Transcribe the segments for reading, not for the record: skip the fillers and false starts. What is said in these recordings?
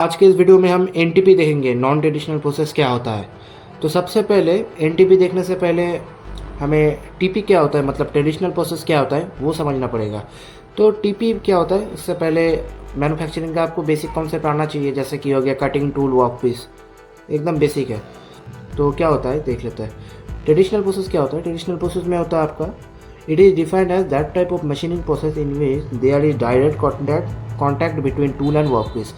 आज के इस वीडियो में हम एनटीपी देखेंगे, नॉन ट्रेडिशनल प्रोसेस क्या होता है। तो सबसे पहले एनटीपी देखने से पहले हमें टीपी क्या होता है, मतलब ट्रेडिशनल प्रोसेस क्या होता है, वो समझना पड़ेगा। तो टीपी क्या होता है, इससे पहले मैन्युफैक्चरिंग का आपको बेसिक कॉन्सेप्ट आना चाहिए, जैसे कि हो गया कटिंग टूल, वर्क पीस, एकदम बेसिक है। तो क्या होता है देख लेते हैं। ट्रेडिशनल प्रोसेस क्या होता है। ट्रेडिशनल प्रोसेस में होता है आपका, it is defined as that type of machining process in which there is direct contact between tool and workpiece.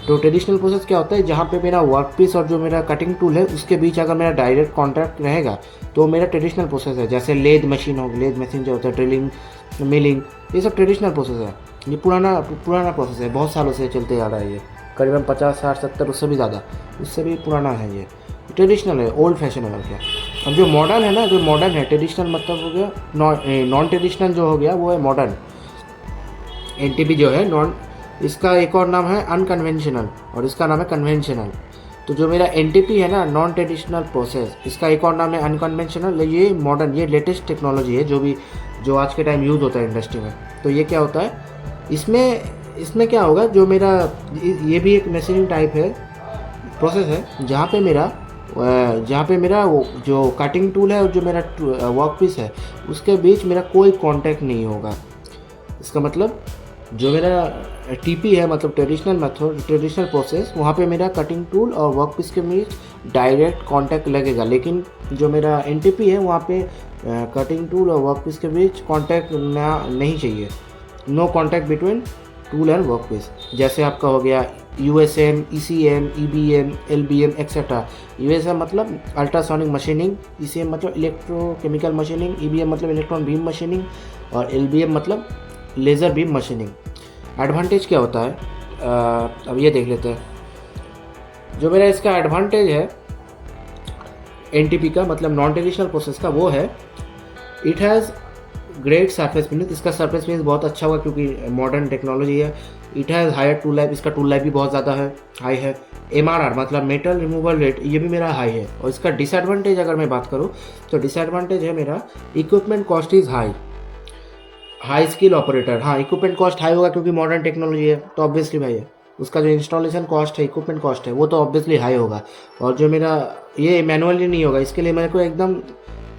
तो ट्रेडिशनल प्रोसेस क्या होता है, जहाँ पे मेरा वर्क पीस और जो मेरा कटिंग टूल है उसके बीच अगर मेरा डायरेक्ट कॉन्टैक्ट रहेगा तो मेरा ट्रेडिशनल प्रोसेस है। जैसे लेद मशीन हो, लेद मशीन जो होता है, ड्रिलिंग, मिलिंग, ये सब ट्रेडिशनल प्रोसेस है। ये पुराना पुराना प्रोसेस है, बहुत सालों से चलते आ रहा है। ये करीबन 50, 60, 70, उससे भी ज़्यादा, उससे भी पुराना है। ये ट्रेडिशनल है, ओल्ड फैशन है। और क्या, अब जो मॉडर्न है ना, जो मॉडर्न है, ट्रेडिशनल मतलब हो गया, नॉन ट्रेडिशनल जो हो गया वो है मॉडर्न। एनटीपी जो है नॉन, इसका एक और नाम है अनकन्वेंशनल और इसका नाम है कन्वेंशनल। तो जो मेरा एनटीपी है ना, नॉन ट्रेडिशनल प्रोसेस, इसका एक और नाम है अनकन्वेंशनल। ये मॉडर्न, ये लेटेस्ट टेक्नोलॉजी है जो आज के टाइम यूज़ होता है इंडस्ट्री में। तो ये क्या होता है, इसमें क्या होगा, जो मेरा ये भी एक मशीनिंग टाइप है, प्रोसेस है, जहाँ पे मेरा वो जो कटिंग टूल है और जो मेरा वर्क पीस है उसके बीच मेरा कोई कांटेक्ट नहीं होगा। इसका मतलब जो मेरा टीपी है, मतलब ट्रेडिशनल मेथड, ट्रेडिशनल प्रोसेस, वहाँ पे मेरा कटिंग टूल और वर्क पीस के बीच डायरेक्ट कांटेक्ट लगेगा। लेकिन जो मेरा एनटीपी है वहाँ पे कटिंग टूल और वर्क पीस के बीच कांटेक्ट नहीं चाहिए। No contact between tool and workpiece. जैसे आपका हो गया USM, ECM, EBM, LBM etcetera. USM मतलब अल्ट्रासोनिक मशीनिंग, ईसीएम मतलब इलेक्ट्रोकेमिकल मशीनिंग, ईबीएम मतलब इलेक्ट्रॉन बीम मशीनिंग और एलबीएम मतलब लेज़र बीम मशीनिंग। एडवांटेज क्या होता है, अब ये देख लेते हैं। जो मेरा इसका एडवांटेज है एनटीपी का, मतलब नॉन ट्रेडिशनल प्रोसेस का, वो है it has great surface finish. इसका सरफेस फिनिश बहुत अच्छा होगा क्योंकि मॉडर्न टेक्नोलॉजी है। It has higher tool life, इसका टूल लाइफ भी बहुत ज़्यादा है, हाई है। एमआरआर मतलब मेटल रिमूवल रेट, ये भी मेरा हाई है। और इसका डिसएडवांटेज अगर मैं बात करूँ तो डिसएडवांटेज है मेरा equipment cost is high skill operator. हाँ, इक्विपमेंट कॉस्ट हाई होगा क्योंकि मॉडर्न टेक्नोलॉजी है, तो ऑब्वियसली भाई है उसका जो इंस्टॉलेशन कॉस्ट है, इक्विपमेंट कॉस्ट है, वो तो ऑब्वियसली हाई होगा। और जो मेरा ये मैनुअली नहीं होगा, इसके लिए मेरे को एकदम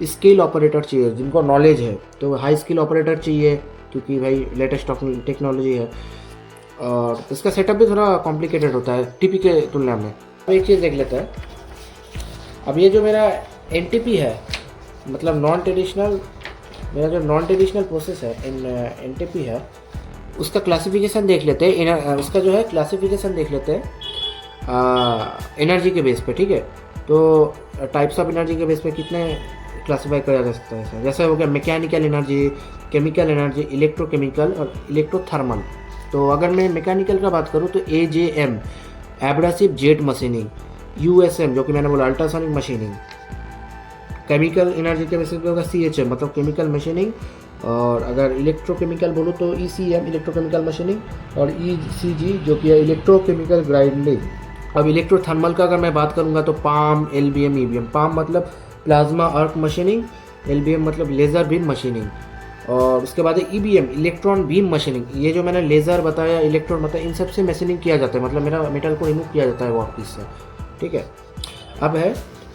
स्किल ऑपरेटर चाहिए जिनको नॉलेज है। तो हाई स्किल ऑपरेटर चाहिए क्योंकि भाई लेटेस्ट टेक्नोलॉजी है। और इसका सेटअप भी थोड़ा कॉम्प्लिकेटेड होता है टीपी के तुलना में। अब एक चीज़ देख लेते हैं। अब ये जो मेरा एनटीपी है, मतलब नॉन ट्रेडिशनल, मेरा जो नॉन ट्रेडिशनल प्रोसेस है एनटीपी है, उसका क्लासिफिकेशन देख लेते हैं। उसका जो है क्लासिफिकेशन देख लेते हैं एनर्जी के बेस पे, ठीक है। तो टाइप्स ऑफ एनर्जी के बेस पे कितने क्लासीफाई किया जा सकता है इसे। जैसे हो गया mechanical energy, chemical energy, electrochemical और इलेक्ट्रोथर्मल। तो अगर मैं मैकेनिकल का बात करूँ तो एजेएम एब्रेसिव जेट मशीनिंग, यूएसएम जो कि मैंने बोला अल्ट्रासोनिक मशीनिंग, केमिकल एनर्जी के बेसिस पे होगा सीएचएम मतलब केमिकल मशीनिंग। और अगर इलेक्ट्रोकेमिकल बोलो तो ईसीएम इलेक्ट्रोकेमिकल मशीनिंग और ईसीजी जो कि है इलेक्ट्रोकेमिकल ग्राइंडिंग। अब इलेक्ट्रोथर्मल का अगर मैं बात करूँगा तो पाम, एलबीएम, ईबीएम। पाम मतलब प्लाज्मा आर्क मशीनिंग, एलबीएम मतलब लेज़र बीम मशीनिंग। और उसके बाद ईबीएम इलेक्ट्रॉन बीम मशीनिंग। ये जो मैंने लेज़र बताया, इलेक्ट्रॉन बताया, इन सब से मशीनिंग किया जाता है, मतलब मेरा मेटल को रिमूव किया जाता है वर्क पीस से, ठीक है।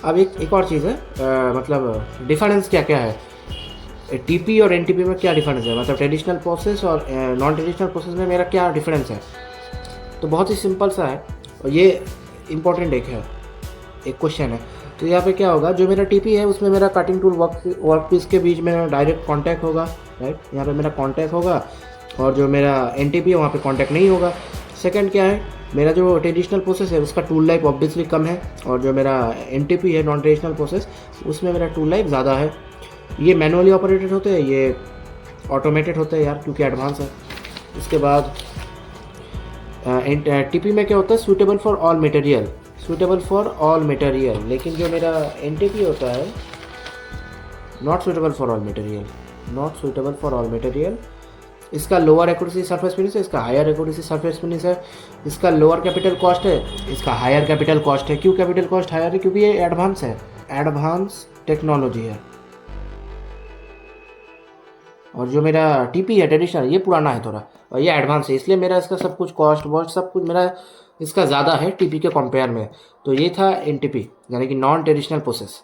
अब एक और चीज़ है, मतलब डिफरेंस क्या क्या है टीपी और एनटीपी में, क्या डिफरेंस है, मतलब ट्रेडिशनल प्रोसेस और नॉन ट्रेडिशनल प्रोसेस में मेरा क्या डिफरेंस है। तो बहुत ही सिंपल सा है और ये इम्पोर्टेंट एक क्वेश्चन है। तो यहाँ पे क्या होगा, जो मेरा टीपी है उसमें मेरा कटिंग टूल वर्क पीस के बीच में डायरेक्ट कांटेक्ट होगा, राइट, यहाँ पे मेरा कांटेक्ट होगा। और जो मेरा एनटीपी है वहाँ पे कांटेक्ट नहीं होगा। सेकंड क्या है, मेरा जो ट्रेडिशनल प्रोसेस है उसका टूल लाइफ ऑब्वियसली कम है। और जो मेरा एनटीपी है नॉन ट्रेडिशनल प्रोसेस, उसमें मेरा टूल लाइफ ज़्यादा है। ये मैनुअली ऑपरेटेड होते हैं, ये ऑटोमेटेड होते हैं यार क्योंकि एडवांस है। इसके बाद टीपी में क्या होता है, suitable for all material, suitable for all material. लेकिन जो मेरा एनटीपी होता है not suitable for all material, not suitable for all material. इसका लोअर एक्यूरेसी सरफेस फिनिश है, इसका हायर एक्यूरेसी सरफेस फिनिश है। इसका लोअर कैपिटल कॉस्ट है, इसका हायर कैपिटल कॉस्ट है। क्यों कैपिटल कॉस्ट हायर है, क्योंकि ये एडवांस है, एडवांस टेक्नोलॉजी है। और जो मेरा टीपी है ट्रेडिशनल, ये पुराना है थोड़ा और ये एडवांस है, इसलिए मेरा इसका सब कुछ कॉस्ट वॉस्ट सब कुछ मेरा इसका ज़्यादा है टीपी के कंपेयर में। तो ये था एनटीपी यानी कि नॉन ट्रेडिशनल प्रोसेस।